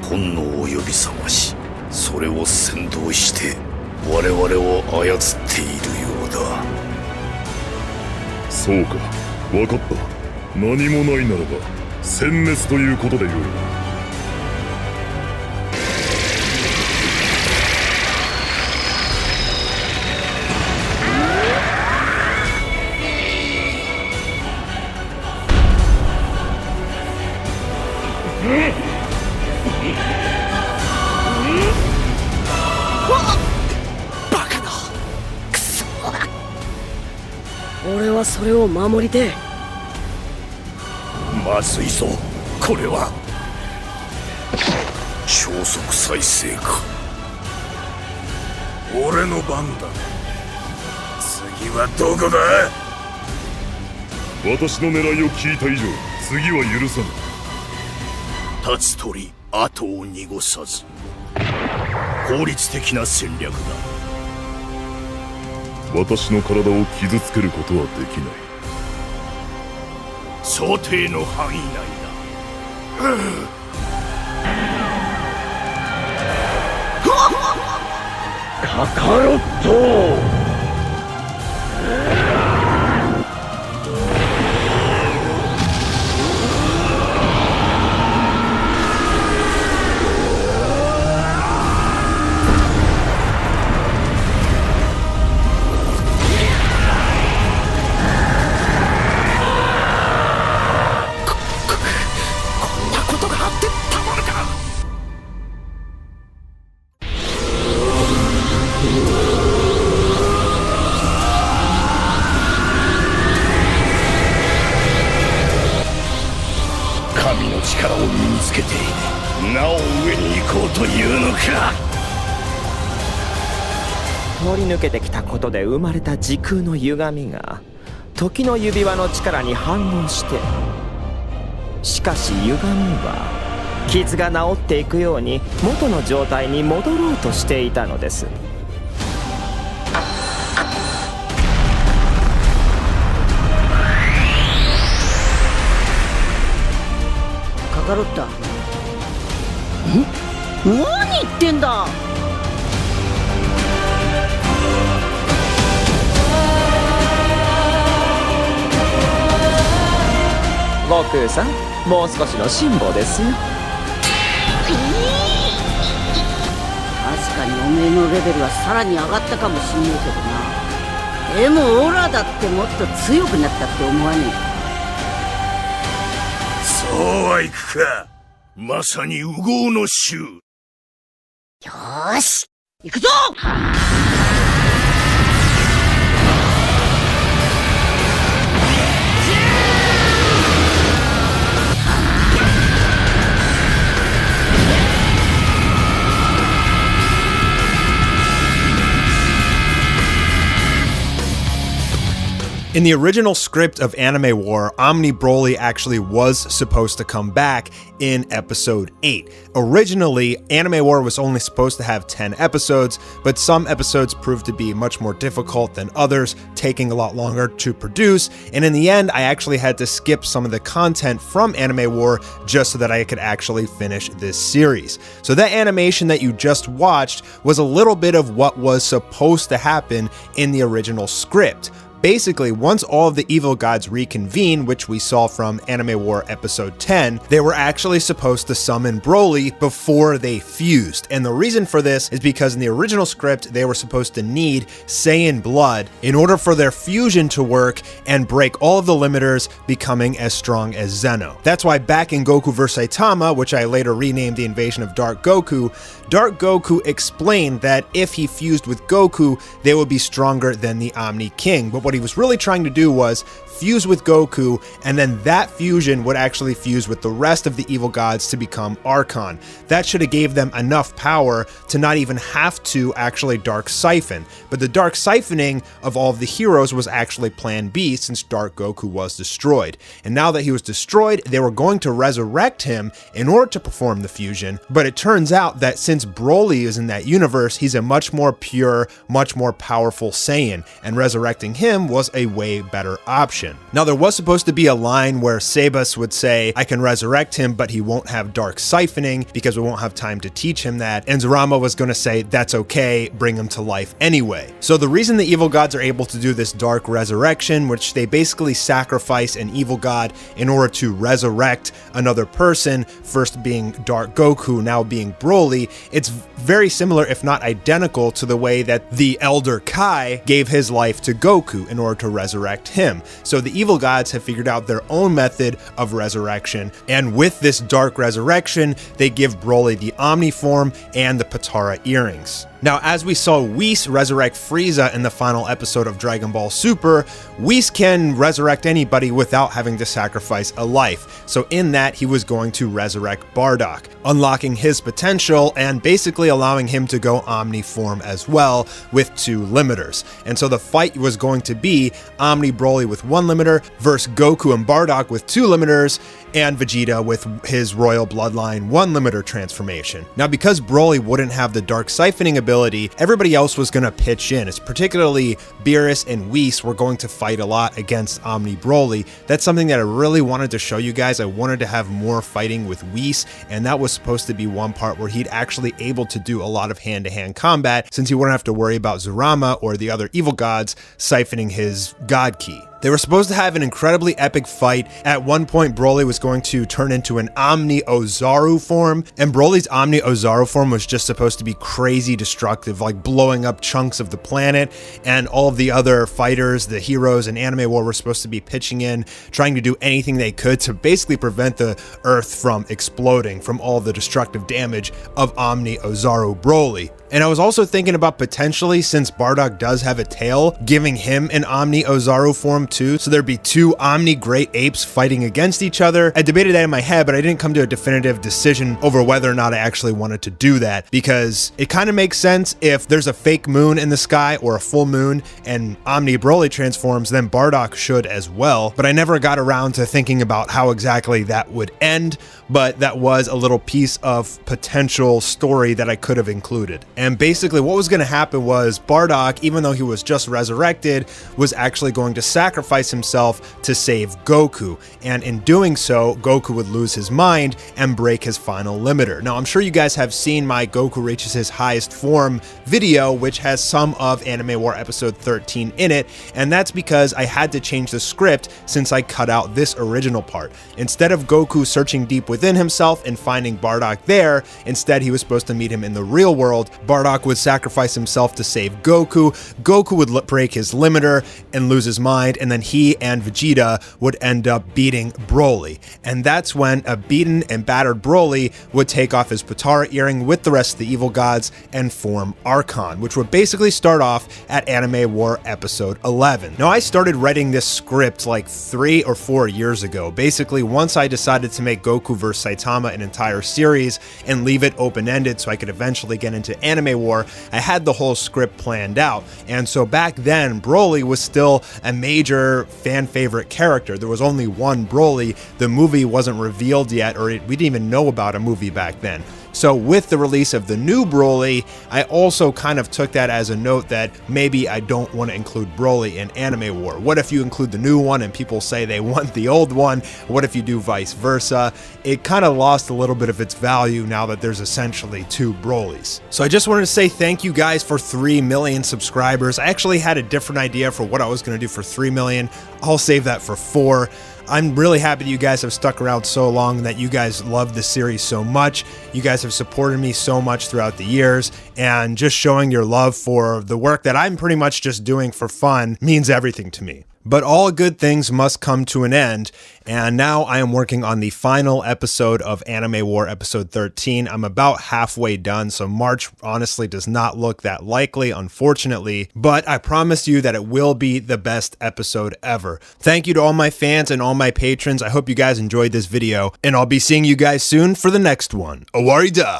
本能を呼び覚まし、それを先導して我々を操っているようだ。そうか、分かった。何もないならば殲滅ということでよい。俺はそれを守りてえ。まずいぞ、これは。超速再生か。俺の番だ。次はどこだ。私の狙いを聞いた以上、次は許さぬ。立つ鳥後を濁さず、効率的な戦略だ。私の体を傷つけることはできない。想定の範囲内だ。カカロット。力を身につけてなお上に行こうというのか。通り抜けてきたことで生まれた時空の歪みが時の指輪の力に反応して、しかし歪みは傷が治っていくように元の状態に戻ろうとしていたのです。カカロッタ。何言ってんだ。悟空さん、もう少しの辛抱ですよ。確かにおめえのレベルはさらに上がったかもしんねえけどな。でもオラだってもっと強くなったって思わねえか。そうはいくか。まさに烏合の衆。よーし、行くぞ。In the original script of Anime War, Omni Broly actually was supposed to come back in episode 8. Originally, Anime War was only supposed to have 10 episodes, but some episodes proved to be much more difficult than others, taking a lot longer to produce, and in the end, I actually had to skip some of the content from Anime War just so that I could actually finish this series. So that animation that you just watched was a little bit of what was supposed to happen in the original script. Basically, once all of the evil gods reconvene, which we saw from Anime War episode 10, they were actually supposed to summon Broly before they fused. And the reason for this is because in the original script, they were supposed to need Saiyan blood in order for their fusion to work and break all of the limiters, becoming as strong as Zeno. That's why back in Goku vs. Saitama, which I later renamed the Invasion of Dark Goku explained that if he fused with Goku, they would be stronger than the Omni King. But what he was really trying to do was fuse with Goku, and then that fusion would actually fuse with the rest of the evil gods to become Archon. That should have gave them enough power to not even have to actually Dark Siphon. But the Dark Siphoning of all of the heroes was actually Plan B, since Dark Goku was destroyed. And now that he was destroyed, they were going to resurrect him in order to perform the fusion. But it turns out that since Broly is in that universe, he's a much more pure, much more powerful Saiyan, and resurrecting him was a way better option. resurrection. Now, there was supposed to be a line where Sebas would say, I can resurrect him, but he won't have dark siphoning because we won't have time to teach him that. And Zurama was going to say, that's okay, bring him to life anyway. So the reason the evil gods are able to do this dark resurrection, which they basically sacrifice an evil god in order to resurrect another person, first being Dark Goku, now being Broly, it's very similar, if not identical, to the way that the Elder Kai gave his life to Goku in order to resurrect him. So the evil gods have figured out their own method of resurrection, and with this dark resurrection, they give Broly the Omni form and the Patara earrings. Now, as we saw Whis resurrect Frieza in the final episode of Dragon Ball Super, Whis can resurrect anybody without having to sacrifice a life. So in that, he was going to resurrect Bardock, unlocking his potential and basically allowing him to go Omni form as well with 2 limiters. And so the fight was going to be Omni Broly with 1 limiter versus Goku and Bardock with 2 limiters, and Vegeta with his Royal Bloodline 1 limiter transformation. Now, because Broly wouldn't have the dark siphoning ability, everybody else was going to pitch in. It's particularly Beerus and Whis were going to fight a lot against Omni Broly. That's something that I really wanted to show you guys. I wanted to have more fighting with Whis, and that was supposed to be one part where he'd actually able to do a lot of hand-to-hand combat, since he wouldn't have to worry about Zurama or the other evil gods siphoning his God Ki. They were supposed to have an incredibly epic fight. At one point, Broly was going to turn into an Omni Ozaru form, and Broly's Omni Ozaru form was just supposed to be crazy destructive, like blowing up chunks of the planet, and all of the other fighters, the heroes in Anime War, were supposed to be pitching in, trying to do anything they could to basically prevent the Earth from exploding from all the destructive damage of Omni Ozaru Broly. And I was also thinking about potentially, since Bardock does have a tail, giving him an Omni Ozaru form too, so there'd be 2 Omni Great Apes fighting against each other. I debated that in my head, but I didn't come to a definitive decision over whether or not I actually wanted to do that, because it kind of makes sense if there's a fake moon in the sky or a full moon and Omni Broly transforms, then Bardock should as well. But I never got around to thinking about how exactly that would end, but that was a little piece of potential story that I could have included. And basically what was going to happen was Bardock, even though he was just resurrected, was actually going to sacrifice himself to save Goku. And in doing so, Goku would lose his mind and break his final limiter. Now, I'm sure you guys have seen my Goku reaches his highest form video, which has some of Anime War episode 13 in it. And that's because I had to change the script since I cut out this original part. Instead of Goku searching deep within himself and finding Bardock there, instead he was supposed to meet him in the real world. Bardock would sacrifice himself to save Goku. Goku would break his limiter and lose his mind, and then he and Vegeta would end up beating Broly. And that's when a beaten and battered Broly would take off his Patara earring with the rest of the evil gods and form Archon, which would basically start off at Anime War episode 11. Now, I started writing this script like 3 or 4 years ago. Basically, once I decided to make Goku vs. Saitama an entire series and leave it open-ended so I could eventually get into Anime War, I had the whole script planned out. And so back then, Broly was still a major fan favorite character. There was only one Broly. The movie wasn't revealed yet, or we didn't even know about a movie back then. So with the release of the new Broly, I also kind of took that as a note that maybe I don't want to include Broly in Anime War. What if you include the new one and people say they want the old one? What if you do vice versa? It kind of lost a little bit of its value now that there's essentially 2 Brolys. So I just wanted to say thank you guys for 3 million subscribers. I actually had a different idea for what I was going to do for 3 million. I'll save that for 4. I'm really happy that you guys have stuck around so long and that you guys love the series so much. You guys have supported me so much throughout the years, and just showing your love for the work that I'm pretty much just doing for fun means everything to me. But all good things must come to an end, and now I am working on the final episode of Anime War episode 13. I'm about halfway done, so March honestly does not look that likely, unfortunately, but I promise you that it will be the best episode ever. Thank you to all my fans and all my patrons. I hope you guys enjoyed this video, and I'll be seeing you guys soon for the next one. Awarida!